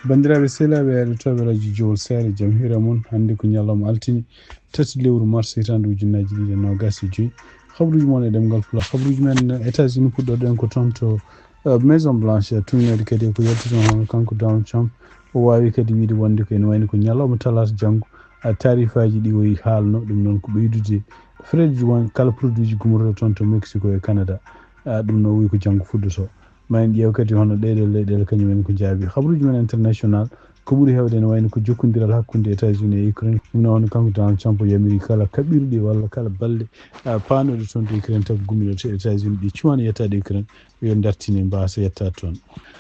bandiraɓe sehlaɓe heɗotoɓe radio jowol sare jaam hira moon hannde ko ñalawma altini 3 lewru mars hitande ujunnaji ɗiɗi e nogas e joyyi habruji moon e ɗemgal pulaar habruji men états-unis puɗɗoɗen ko toon to maison blanche tunnede kadi ko yettoton hono kanko Donald Trump o wawi kadi wiide wonde ko ene wayno ko ñalawma talata janggo tarifaji ɗi o haalno ɗum noon ko ɓeydude frais won kala produit ji gumorto toon to Mexico e Canada ɗum no wi ko janggo fuddoto ma en ƴeew kadi hono ɗeɗe leyɗele kañumen ko jaabi habruji men international ko ɓuri hewde ne wayno ko jokkodiral hakkude états-unis e Ukraine ɗum noon hono kanko Donald Trump yamiri kala kaɓirɗe walla kala balɗe paanoɗe toon to Ukraine taw gumiɗo to états-unis ɗi cuwano yettade Ukraine yo dartine mbasa yettade toon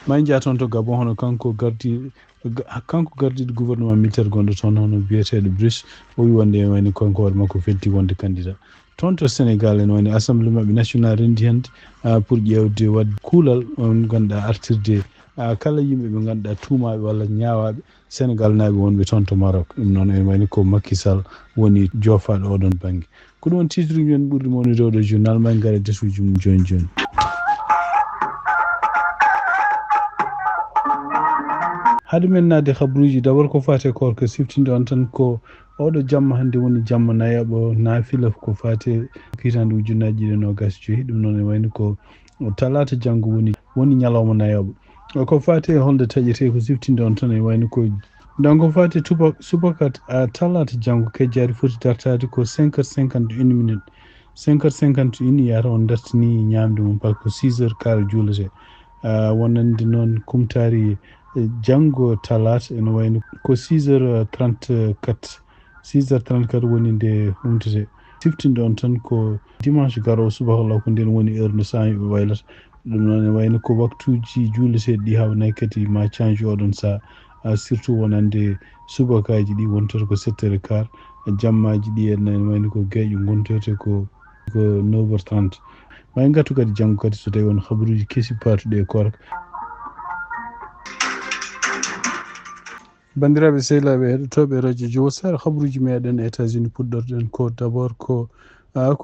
ma en jaa toon to Gabon hono kanko gardiɗo gouvernement militaire gonɗo toon hono biyeteɗo Brice o wi wonde wayno kanko hoore makko felti wonde candidat toon to Sénégal en woni assemblée maɓɓe national rendi hannde pour ƴeewde wadde kuulal on ganduɗa artirde kala yimɓe ɓe ganduɗa tuumaɓe walla ñaawaɓe Sénégal naaɓe wonɓe toon to Maroc ɗum noon en wayni ko Macky Sall woni joofaɗo oɗon banggue ko ɗum on titre men ɓurɗi mawnude oɗo journal ma en gaare desuji mum joni joni. haade men nadde habruji d'abord ko fate korko siftinde on tan ko oɗo jamma hannde woni jamma nayaɓo naafila ko fate hitande ujunnaji ɗiɗi e nogas joyyi ɗum noon e wayno ko talata janggo woni ñalawma nayaɓo ko fate holde taƴete ko siftinde on tan e wayno ko donc ko fate subaka talata janggo kejjari foti dartade ko 5h51 minute 5h51 yata on dartini ñamde mum par ko 6h15 juulete wonande noon kumtari janggo talata ene wayno ko 6h34 woni nde humtete siftinde on tan ko dimanche garowo subaka law ko nden woni heure nde sahiɓe waylata ɗum noon ne wayno ko waktuji juuleteɗi ɗi hawnayi kadi ma change oɗon saha surtout wonande subakaji ɗi wontoto ko 7h15 jammaji ɗi ene wayno ko gueƴo gontote ko 9h30 ma en gattu kadi janggo kadi so tawi won habruji keesi patuɗe e korka bandiraɓe sehlaɓe heɗotoɓe radio jowol sare habruji meɗen états-unis puɗɗorɗen ko d' abord ko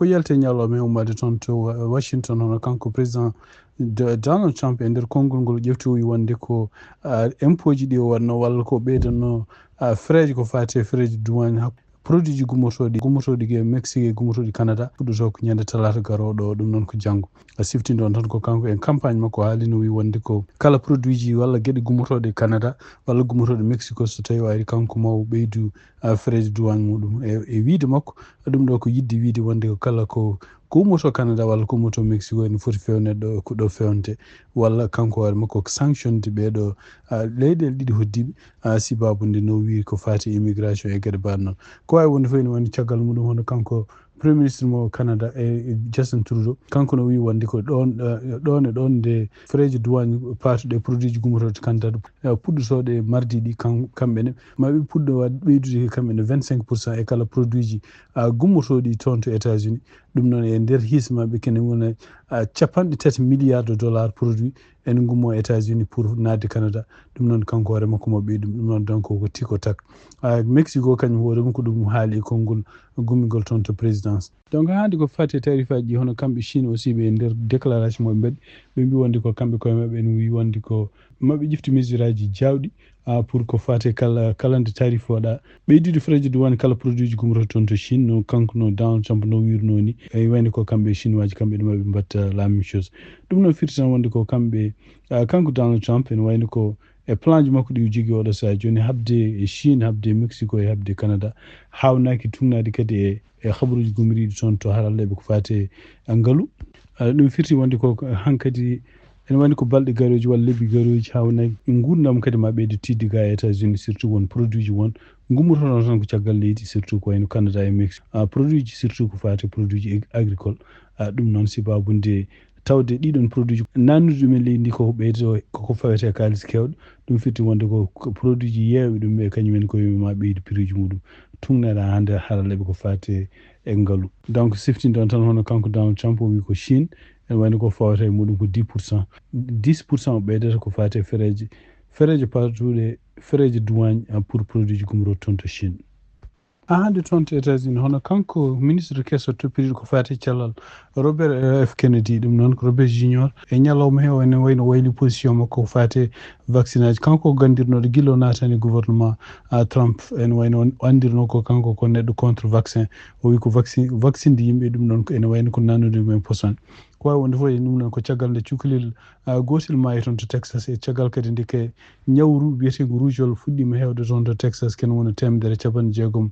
yalte ñalawma e ummade toon to Washington hono kanko président Donald Trump e nder konngol ngol ƴefti o wi wonde ko impôt ji ɗi o waɗno walla ko ɓeydanno frais ko fate frais de douane produit ji gummotoɗi e Mexique e gummotoɗi Canada fuɗɗoto ko ñande talata garoɗo ɗum noon ko janggo siftinde on tan ko kanko en campagne makko haalino wi wonde ko kala produit ji walla gueɗe gummotoɗe Canada walla gummotoɗe Mexico so tawi ari kanko mawo ɓeydu frais de douane muɗum e wiide makko ɗum ɗo ko yidde wiide wonde ko kala ko ummoto Canada walla ko ummoto Mexico ene foti fewnede ko ɗo fewnte walla kanko hoore makko ko sanctionde ɓeɗo leyɗele ɗiɗi hoddiɓe sibabude no wi ko fati immigration e gueɗe mbaɗ noon ko wawi wonde fof ene woni caggal muɗum hono kanko premier ministre mo Canada e Justin Trudeau kanko no wi wonde ko ɗon e ɗon nde frais de douane patuɗe produit ji gummotoɗe Canada puɗɗotoɗe mardi ɗi kamɓene maɓe puɗɗo ɓeydude kamɓene 25% e kala produit ji gummotoɗi toon to États-Unis ɗum noon e nder hismaɓe kene wona 3 milliards de dollars produit ene gummo États-Unis pour nadde Canada ɗum noon kanko hoore makko mo ɓeyɗum ɗum noon donc ko tiko tak Mexico kañum hoore mum ko ɗum haali e konngol gummigol toon to présidence donc hande ko fati tarifaji ɗi hono kamɓe Chine aussi ɓe nder déclaration moɓe mbaɗi ɓe mbi wonde ko kamɓe koye mabɓe ene wi wonde ko maɓe ƴifti mesure aji jawɗi pour ko fate kala nde tarif waɗa ɓeydude frais de douane kala produit ji gummoto toon to Chine no kanko no Donald Trump no wirno ni e wayno ko kamɓe chinois kamɓe ɗo maɓe mbatta la même chose ɗum noon firti tan wonde ko kamɓe kanko Donald Trump ene wayno ko e plan ji makko ɗi jogui oɗo saha joni habde e Chine habde Mexico e habde Canada hawnaki tugnade kadi e habruji gumiriɗi toon to haralleɓe ko fate ngaalu ɗum firti wonde ko hankkadi ene wayno ko balɗe garoji walla lebbi garoji hawnaki gurdam kadi ma ɓeyde tidde ga e États-Unis surtout won produit ji won gummotono tan ko caggal leydi surtout ko wayno Canada e Mexique produit ji surtout ko fate produit ji agricole ɗum noon sibabude tawde ɗiɗon produit ji nannude ɗumen leydi ndi koko ɓeydo koko fawete kalis kewɗo ɗum firti wonde ko produit ji yeewe ɗum ɓe kañumen koye ma ɓeyde prix ji muɗum tugneɗa hande haralleɓe ko fate e ngaalu donc siftinde on tan hono kanko Donald Trump o wi ko Chine ene wayno ko fawata e muɗum ko 10% o ɓeydata ko fate fereje patuɗe fereje douane pour produit ji gummoto toon to Chine hande toon to États-Unis hono kanko ministre kesso toppiriɗo ko fate cellal Robert F Kennedy ɗum noon ko Robert Junior e ñalawma he ene wayno wayli position makko ko fate vaccinage kanko gandirnoɗo gilo natani gouvernement Trump ene wayno andirno ko kanko ko neɗɗo contre vaccin o wi ko vaccine de yimɓe ɗum noon ene wayno ko nannude men poson ko wawi wonde fof e ɗum noon ko caggal nde cukalel gotel maayi toon to Texas e caggal kadi nde ke ñawru biyetego rougeole fuɗɗima hewde toon to Texas ken wona 160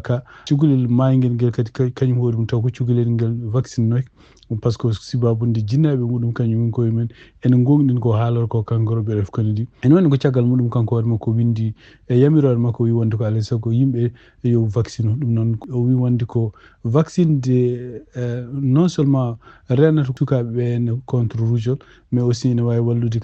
ka cukalel maayguel ngel kadi kañum hoore mum taw ko cukalel ngel vaccine noy par ce que sibabunde jinnaɓe muɗum kañum koye men ene gonɗin ko haalata ko kanko Robert F Kennedy ene woni ko caggal muɗum kanko hoore makko windi e yamirore makko wi wonde ko alay saago yimɓe yo vaccine ɗum noon o wi wonde ko vaccine de non seulement renata sukaɓe ɓe ene contre rougeole mais aussi ne wawi wallude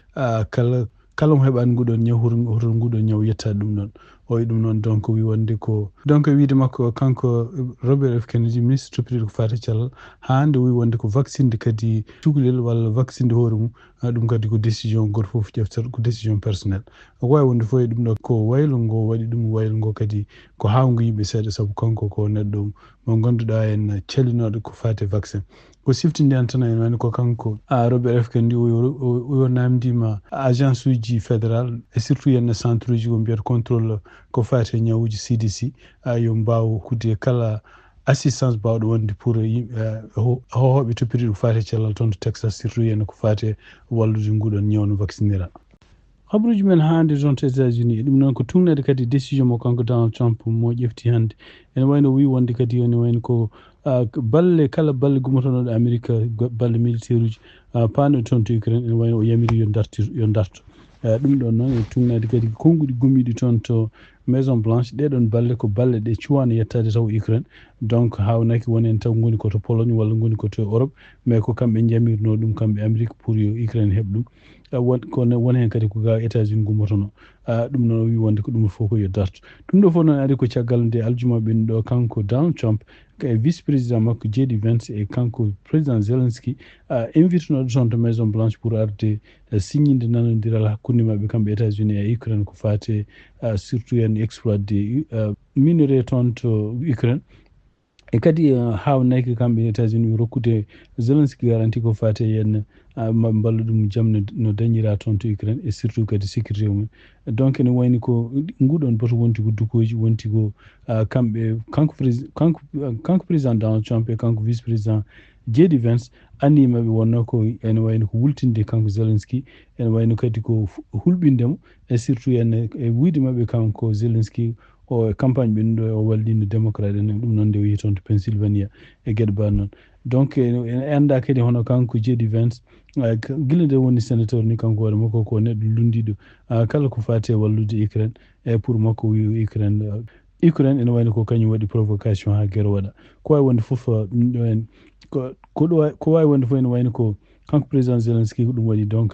kala mo heɓani nguɗon ñaw hoto nguɗon ñaw yettade ɗum ɗon o wi ɗum noon donc wi wonde ko donc wiide makko kanko Robert F Kennedy ministre toppitiɗo ko fate cellal hande wi wonde ko vaccine de kadi cukalel walla vaccine de hoore mum ɗum kadi ko décision goto foof ƴeftata ko décision personnel ko wawi wonde fof e ɗum ɗo ko waylo ngo waɗi ɗum waylo ngo kadi ko hawngo yimɓe seeɗa saabu kanko ko neɗɗo mo ganduɗa en cellinoɗo ko fate vaccin ko siftinde tan en wani ko kanko Robert F Kennedy o namdima agence uji fédéral et surtout yenn centre uji ko mbiyata contrôle ko fate ñawuji CDC yo mbaw hokkude kala assistance bawɗo wonde pour hohoɓe toppitiɗo ko fate cellal toon to Texas surtout yenn ko fate wallude nguɗon ñawno vaccinera habaruji men hande toon to États-Unis ɗum noon ko tungnade kadi décision mo kanko Donald Trump mo ƴefti hande ene wayno wi wonde kadi ene wayno ko kala balle gummotonoɗo Amérique balle militaire uji paano toon to Ukraine ene wayno o yamiri yo darto ɗum ɗon noon e tungnade kadi konnguɗi gummiɗi toon to Maison Blanche ɗeɗon balle ko balle ɗe cuwano yettade taw Ukraine donc hawnaki woni en taw goni koto Pologne walla goni koto Europe mais ko kamɓe jamirno ɗum kamɓe Amérique pour yo Ukraine heɓ ɗum kono won hen kadi ko ga États-Unis gummotono ɗum noon o wi wonde ko ɗum fof ko yo darto ɗum ɗo fof noon ari ko caggal nde aljuma ɓenni ɗo kanko Donald Trump e vice président makko JD Vance e kanko président Zelensky invite noɗo toon to Maison Blanche pour arde signinde nanodiral hakkude mabɓe kamɓe États-Unis e Ukraine ko fate surtout en exploit de minerai toon to Ukraine e kadi hawnaki kamɓe États-Unis rokkude Zelensky garanti ko fate yenn mballa ɗum jaam no dañira toon to Ukraine et surtout kadi sécurité mum donc ene wayni ko nguɗon boto wonti ko dukoji wonti ko kamɓe kanko président Donald Trump e kanko vice président JD Vance annimaɓe wonno ko ene wayno ko wultinde kanko Zelensky ene wayno kadi ko hulɓindemo et surtout ene e wiide mabɓe kanko Zelensky o campagne ɓennuɗo o wallino démocrate en ɗum noon nde o yehi toon to Pennsylvania e gueɗe mbaɗ noon donc ene anda kadi hono kanko JD Vance guila nde woni sénateur ni kanko hoore makko ko neɗɗo lundiɗo kala ko fate wallude Ukraine e pour makko wi Ukraine ene wayno ko kañum waɗi provocation ha guero waɗa ko wawi wonde foof ɗum ɗo en ko wawi wonde fof ene wayno ko kanko président Zelensky ko ɗum waɗi donc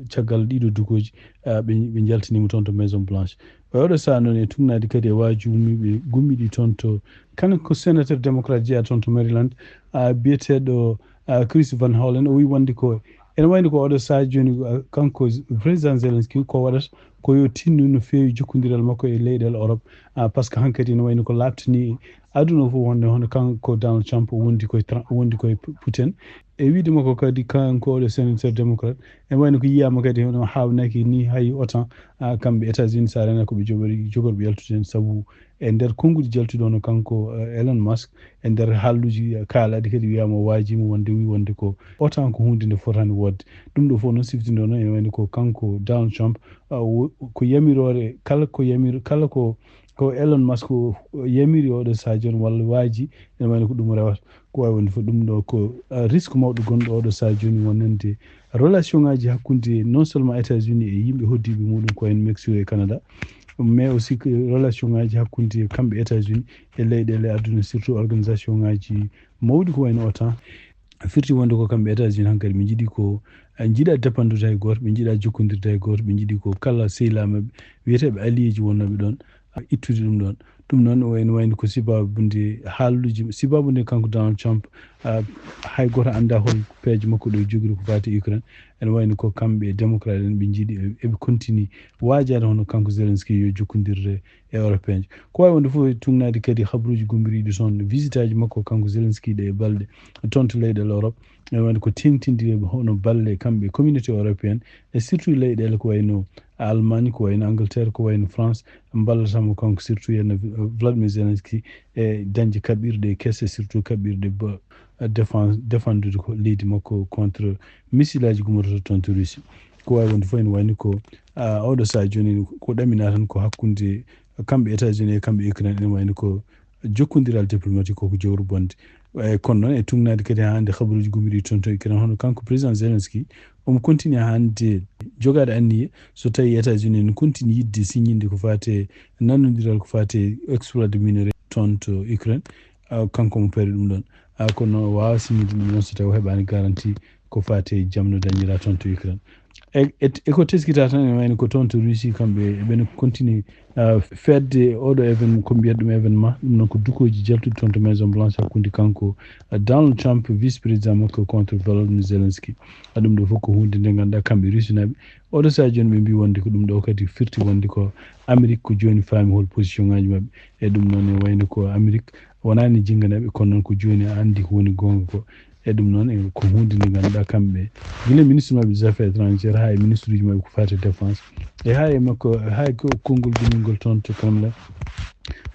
caggal ɗiɗo dukoji ɓe jaltinima toon to Maison Blanche oɗo saha noon e tugnade kadi e waji ummiɓe gummiɗi toon to kanko sénateur démocrate jeeya toon to Maryland biyeteɗo Chris Van Hollen o wi wonde ko ene wayno ko oɗo saha joni kanko président Zelensky ko waɗata ko yo tinnu no fewi jokkodiral makko e leyɗele Europe par ce que hankkadi ne wayno ko labtani aduna fof wonde hono kanko Donald Trump wondi koye Putin e wiide makko kadi kanko oɗo sénateur démocrate ene wayno ko yiyama kadi hono hawnaki ni hay autant kamɓe États-Unis sa rena koɓe jogorɓe yaltude hen saabu e nder konnguɗi jaltuɗo no kanko Elon Musk e nder haalluji kaalaɗi kadi wiyama wajima wonde wi wonde ko autant ko hunde nde fotani wodde ɗum ɗo fof noon siftinde noon ene wayno ko kanko Donald Trump ko yamirore kala ko Elon Musk yamiri oɗo saha joni walla waaji ene wayno ko ɗum rewata ko wawi wonde fof ɗum ɗo ko risque mawɗo gonɗo oɗo saha joni wonande relation ngaji hakkude non seulement États-Unis e yimɓe hoddiɓe muɗum ko en Mexique e Canada mais aussi que relation ngaji hakkude kamɓe États-Unis e leyɗele aduna surtout organisation ngaji mawɗi ko wayno OTAN firti wonde ko kamɓe États-Unis hankkadi ɓe jiiɗi ko jiiɗa dépendude hay goto ɓe jiiɗa jokkodirde hay goto ɓe jiiɗi ko kala sehilameɓe wiyeteɓe alliéji wonnoɓe ɗon ittude ɗum ɗon ɗum noon o ene wayno ko sibabunde haalluji sibabunde kanko Donald Trump hay goto annda hol peeje makko ɗo jogiri ko fati Ukraine ene wayno ko kamɓe démocrate en ɓe jiiɗi eɓe continue waajade hono kanko Zelensky yo jokkodirde e européen ji ko wawi wonde fof tugnade kadi habaruji gombiriɗi toon visite aji makko kanko Zelensky ɗe e balɗe toon to leyɗele Europe ene wayno ko tengtindire hono balle kamɓe communauté européenne e surtout leyɗele ko wayno Allemagne ko wayno Angleterre ko wayno France ballatamo kanko surtout yenno Vladimir Zelensky e dañde kaɓirɗe kesse surtout kaɓirɗe défendude ko leydi makko contre missile aji gummototo toon to Russie ko wawi wonde fof ene wayno ko oɗo saha joni ko ɗamina tan ko hakkude kamɓe États-Unis e kamɓe Ukraine ene wayno ko jokkodiral diplomatique koko jowru bonde kono noon e tugnade kadi hande habaruji gomiri toon to Ukraine hono kanko président Zelensky omo continue hande jogade anniye so tawi États-Unis ne continue yidde signinde ko fate nannodiral ko fate exploit de minerai toon to Ukraine kanko mo paari ɗum ɗon kono wawa signide ɗum noon so tawi heɓani garantie ko fate jamno dañira toon to Ukraine eko teskita tan ene wayno ko toon to Russie kamɓe eɓene continue fedde oɗo événement ko mbiyata ɗum événement ɗum noon ko dukoji jaltuɗi toon to Maison Blanche hakkude kanko Donald Trump vice président makko contre Volodymyr Zelensky ɗum ɗo fof ko hunde nde ganduɗa kamɓe Russie naɓe oɗo saha joni ɓe mbi wonde ko ɗum ɗo kadi firti wonde ko Amérique ko joni faami hol position ngaji mabɓe e ɗum noon e wayno ko Amérique wonani jingganaɓe kono noon ko joni andi ko woni gonga ko e ɗum noon ko hunde nde ganduɗa kamɓe guila ministre mabɓe des affaires étrangères ha e ministre uji mabɓe ko fate défense e ha e makko ha konngol gomilgol toon to Kremlin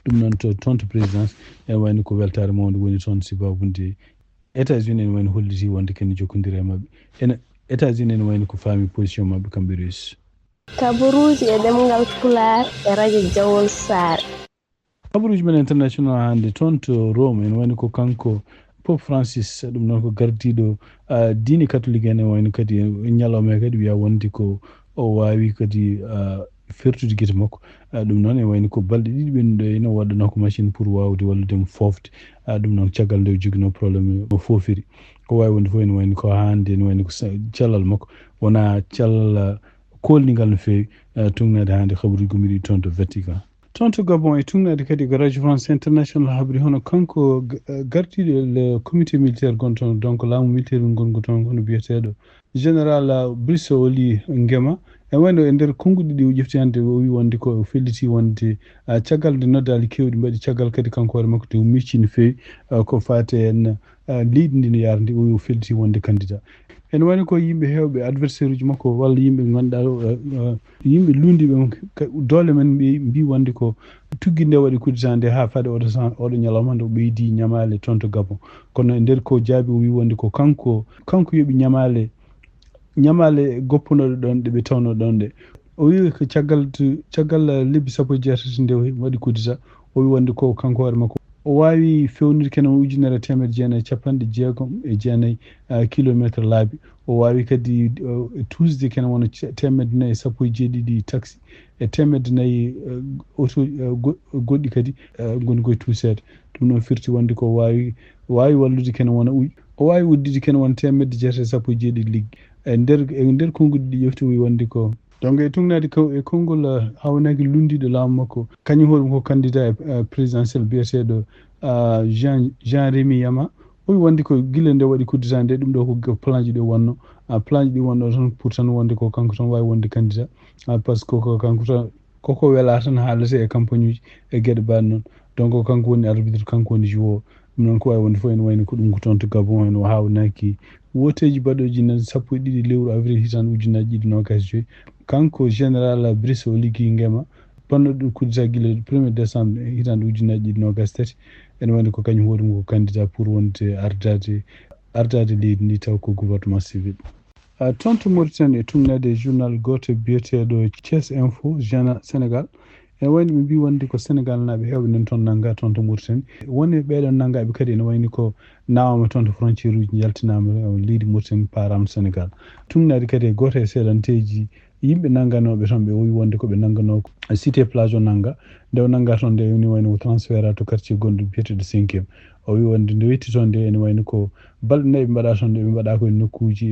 ɗum noon toon to présidence ene wayno ko weltare mawde woni toon sibabunde États-Unis ene wayno holliti wonde kene jokkodiri e mabɓe ene États-Unis ene wayno ko faami position mabɓe kamɓe Russie kabaruji e ɗemgal Pulaar e radio Jawol Sare kabaruji men international hande toon to Rome ene wayno ko kanko Pope Francis ɗum noon ko gardiɗo diine catholique en e wayno kadi ñalawma kadi wiya wonde ko o wawi kadi fertude guite makko ɗum noon e wayno ko balɗe ɗiɗi ɓennuɗo ene waɗano ko machine pour wawde walludemo fofde ɗum noon caggal nde joguino probléme o foofiri ko wawi wonde fof ene wayno ko hande ene wayno ko cellal makko wona cellal kolnigal no fewi tugnade hande habaruji gomiri toon to Vatican toon to Gabon e tugnade kadi ko radio France international habri hono kanko gardiɗo le comité militaire gon toon donc laamu militaire gongo toon hono biyeteɗo général Brice Oly Nguema e wayno e nder konguɗi ɗi o ƴefti hande o wi wonde ko o felliti wonde caggal nde noddali kewɗi mbaɗi caggal kadi kanko hoore makko to micci no fewi ko fate en leydi ndi no yarde o wi o felliti wonde candidat ene wayno ko yimɓe hewɓe adversaire uji makko walla yimɓe ganduɗa yimɓe lundiɓe doole men mbi wonde ko tuggi nde waɗi kudditande ha faade oɗo ñalawma nde o ɓeydi ñamale toon to Gabon kono e nder ko jaabi o wi wonde ko kanko yoɓi ñamale goppunoɗe ɗon ɗe ɓe tawno ɗon ɗe o wi ko caggal lebbi sappo e jeetati nde waɗi kuddita o wi wonde ko kanko hoore makko o wawi fewnude kene ujunere temedde jeenayyi capanɗe jeegom e jeenayyi kilométre laabi o wawi kadi tusde kene wona temedde nayyi sappo e jeeɗiɗi taxi e temedde nayyi auto goɗɗi kadi goni koye tusede ɗum noon firti wonde ko wawi wallude kene wona o wawi uddide kene wona temedde jeetati sappo e jeeɗiɗi liggi e nder konngudi ɗi ƴefti wi wonde ko donc e tugnade e konngol hawnaki lundiɗo laamu makko kañum hoɗum ko candidat e présidentiel biyeteɗo Jean Rémy Yama o wi wonde ko guila nde waɗi kudditande ɗum ɗo ko plan ji ɗi wonno plan ji ɗi wonno tan pour tan wonde ko kanko tan wawi wonde candidat par ce que ko kanko tan koko wela tan haalete e campagne uji e gueɗe mbaɗe noon donc kanko woni arbitre kanko woni joueur ɗum noon ko wawi wonde fof ene wayno ko ɗum ko toon to Gabon en o hawnaki woteji baɗoji nan sappo e ɗiɗi lewru avril hitande ujunnaje ɗiɗi nogas joyyi kanko général Brice Oly Nguema bannoɗo kuddita guila 1er décembre hitande ujunnaje ɗiɗi nogas tati ene wayno ko kañum hoɗum ko candidat pour wonde ardade leydi ndi taw ko gouvernement civil toon to Mauritanie e tugnade journal goto biyeteɗo Thiès Info Sénégal ene wayno ɓe mbi wonde ko Sénégal naaɓe hewɓe nen toon nangga toon to Mauritanie woni ɓeɗon nanggaɓe kadi ene wayni ko nawama toon to frontiére uji jaltinama leydi Mauritanie parama Sénégal tugnade kadi e goto e seeɗanteji yimɓe nangganoɓe toon ɓe wi wonde koɓe nanggano cité plage o nangga nde o nangga toon nde woni wayno ko transfert to quartier gonɗo biyeteɗo 5e o wi wonde nde wetti toon nde ene wayno ko balɗe nayyi ɓe mbaɗa toon nde ɓe mbaɗa koye nokkuji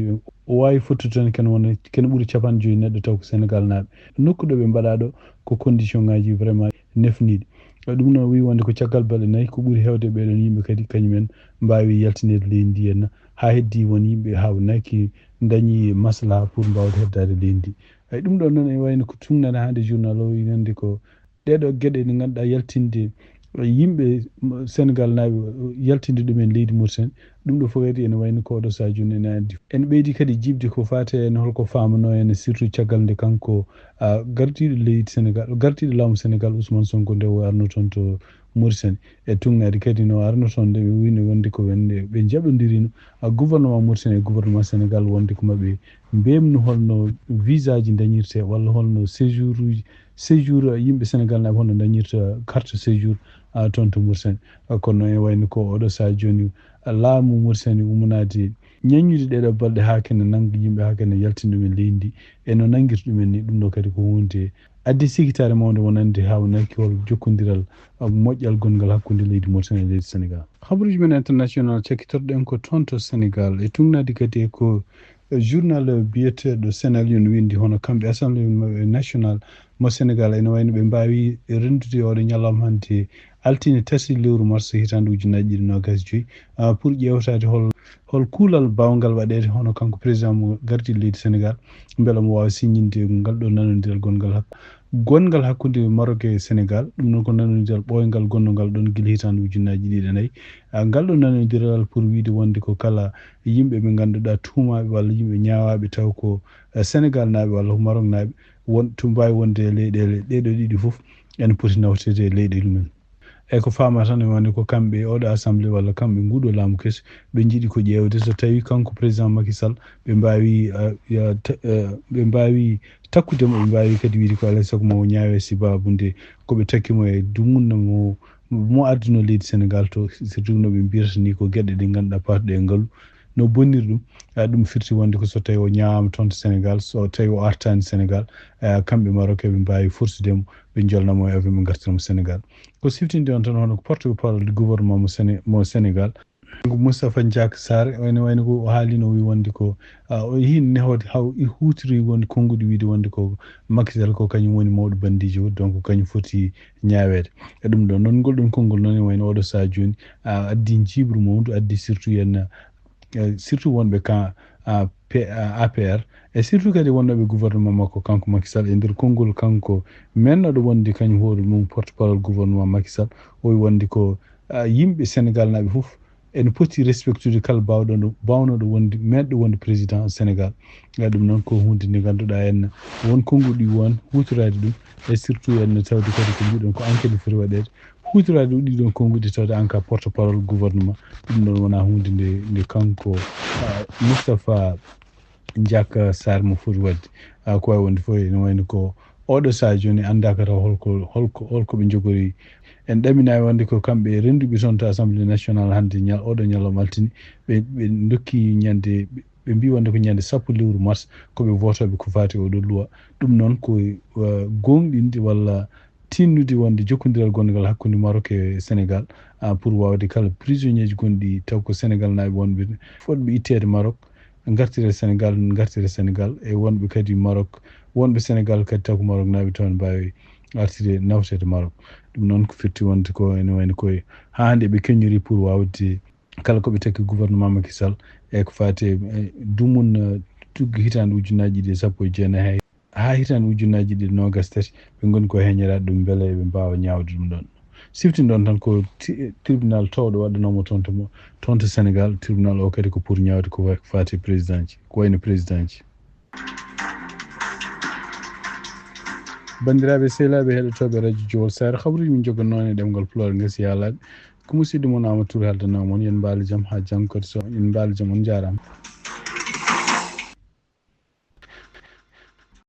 o wawi fottude tan kene ɓuuri capanɗe joyyi neɗɗo taw ko Sénégal naaɓe nokku ɗo ɓe mbaɗa ɗo ko condition ngaji vraiment nefniɗi ɗum noon wi wonde ko caggal balɗe nayyi ko ɓuuri hewde ɓeɗon yimɓe kadi kañumen mbawi yaltinede leydi ndi henna ha heddi won yimɓe hawnaki dañi maslaha pour mbawde heddade leydi ndi ɗum ɗon noon ene wayno ko tumnade hande journal o winande ko ɗeɗo gueɗe ɗe ganduɗa yaltinde yimɓe Sénégal naaɓe yaltinde ɗumen leydi Mauritanie ɗum ɗo fof kadi ene wayno ko oɗo saha joni ene addi en ɓeydi kadi jibde ko fate en holko famano en surtout caggal nde kanko gardiɗo leydi Sénégal gardiɗo laamu Sénégal Ousmane Sonko nde o arno toon to Mauritanie e tugnade kadi no arno toon nde ɓe wino wonde ko wonde ɓe jaɓodirino gouvernement Mauritanie e gouvernement Sénégal wonde ko maɓe mbemno holno visa ji dañirte walla holno séjour uji séjour yimɓe Sénégal naaɓe holno dañirta carte séjour toon to Mauritanie kono e wayno ko oɗo saha joni laamu Mauritanie umunade ñaññude ɗeɗo balɗe ha kene nangga yimɓe ha kene yaltina ɗumen leydi ndi e no nanguirta ɗumen ni ɗum ɗo kadi ko hunde addi sikitare mawde wonande hawnaki hol jokkodiral moƴƴal gongal hakkude leydi Mauritanie e leydi Sénégal. Habaruji men international cakkitorɗen ko toon to Sénégal e tugnade kadi ko journal biyeteɗo Sénégal windi hono kamɓe assemblée national mo Sénégal ene wayno ɓe mbawi rendude oɗo ñalawma hande altine tati lewru mars hitande ujunaje ɗiɗi nogas joyyi pour ƴewtade hol kuulal bawgal waɗede hono kanko président mo gardiɗo leydi Sénégal beela mo wawa signinde ngal ɗo nanodiral gongal hakkude Maroc e Sénégal ɗum noon ko nanodiral ɓoyngal gonnogal ɗon guila hitande ujunaje ɗiɗi e nayyi ngal ɗo nanodiral pour wiide wonde ko kala yimɓe ɓe ganduɗa tuumaɓe walla yimɓe ñawaɓe taw ko Sénégal naaɓe walla ko Maroc naaɓe won to mbawi wonde e leyɗele ɗeɗo ɗiɗi foof ene poti nawtede e leyɗele mumen eyyi ko fama tan e wonde ko kamɓe oɗo assemblée walla kamɓe nguɗo laamu keso ɓe jiiɗi ko ƴewde so tawi kanko président Macky Sall ɓe mbawi takkudemo ɓe mbawi kadi wiide ko alay saago mo ñaawe sibabude koɓe takkimo e dumunna mo ardino leydi Sénégal to surtout no ɓe mbiyata ni ko gueɗe ɗe ganduɗa patuɗe e ngaalu no bonniri ɗum ɗum firti wonde ko so tawi o ñawama toon to Sénégal so tawi o artani Sénégal kamɓe Maroc ɓe mbawi fortudemo ɓe jolnamo e avion ɓe gartiramo Sénégal ko siftinde on tan hono ko porte-parole du gouvernement mo Sénégal Moustapha Diack Sarr ene wayno ko haalino wi wonde ko o hin nehode haw hutiri wonde konguɗi wiide wonde ko Macky Sall ko kañum woni mawɗo bandijo donc kañum foti ñaawede e ɗum ɗon noon ngol ɗon konngol noon e wayno oɗo saha joni addi jibru mawdu addi surtout henna surtout wonɓe ka APR e surtout kadi wonnoɓe gouvernement makko kanko Macky Sall e nder konngol kanko mennoɗo wonde kañum hoore mum porte parole gouvernement Macky Sall o wi wonde ko yimɓe Sénégal naaɓe fof ene poti respectude kala bawnoɗo wonde meɗɗo wonde président Sénégal ɗum noon ko hunde nde ganduɗa henna won konguɗi won hutorade ɗum e surtout henna tawde kadi ko mbiɗon ko enquête foti waɗede hutorade ɗiɗon konguɗi tawde en cas porte parole gouvernement ɗum ɗon wona hunde nde kanko Moustapha Diack Sarr mo foti wadde ko wawi wonde fof ene wayno ko oɗo saha joni andaka taw holko ɓe jogori en ɗaminani wonde ko kamɓe renduɓe toon to assemblée nationale hande oɗo ñalawma altini ɓe dokki ñande ɓe mbi wonde ko ñande 10 lewru mars koɓe votoɓe ko fati oɗo loi ɗum noon ko gonɗinde walla tinnude wonde jokkodiral gongal hakkude Maroc e Sénégal pour wawde kala prisonnier ji gonɗi taw ko Sénégal naaɓe wonɓe fotɓe ittede Maroc gartire Sénégal e wonɓe kadi Maroc wonɓe Sénégal kadi taw ko Maroc naaɓe toon mbawi artide nawtede Maroc ɗum noon ko firti wonde ko ene wayno koye ha hande ɓe keññori pour wawde kala koɓe takki gouvernement Macky Sall e ko fate dumun tuggi hitande ujunaji ɗiɗi 19 ha hitande ujunaji ɗiɗi nogas tati ɓe goni ko heññerade ɗum beele ɓe mbawa ñawde ɗum ɗon sifti ɗon tan ko tribunal towɗo waɗanomo toon to Sénégal tribunal o kadi ko pour ñawde ko fate président ji ko wayno président ji bandiraɓe sehlaɓe heɗotoɓe radio Jowol Sare habaruji min jogo noon e ɗemgal Pulaar gasi yalaɓe ko musidɗo moon Amadou Touré haldanama moon yen mbaalo jaam ha janggo kadi so yen mbaalo jaam on jarama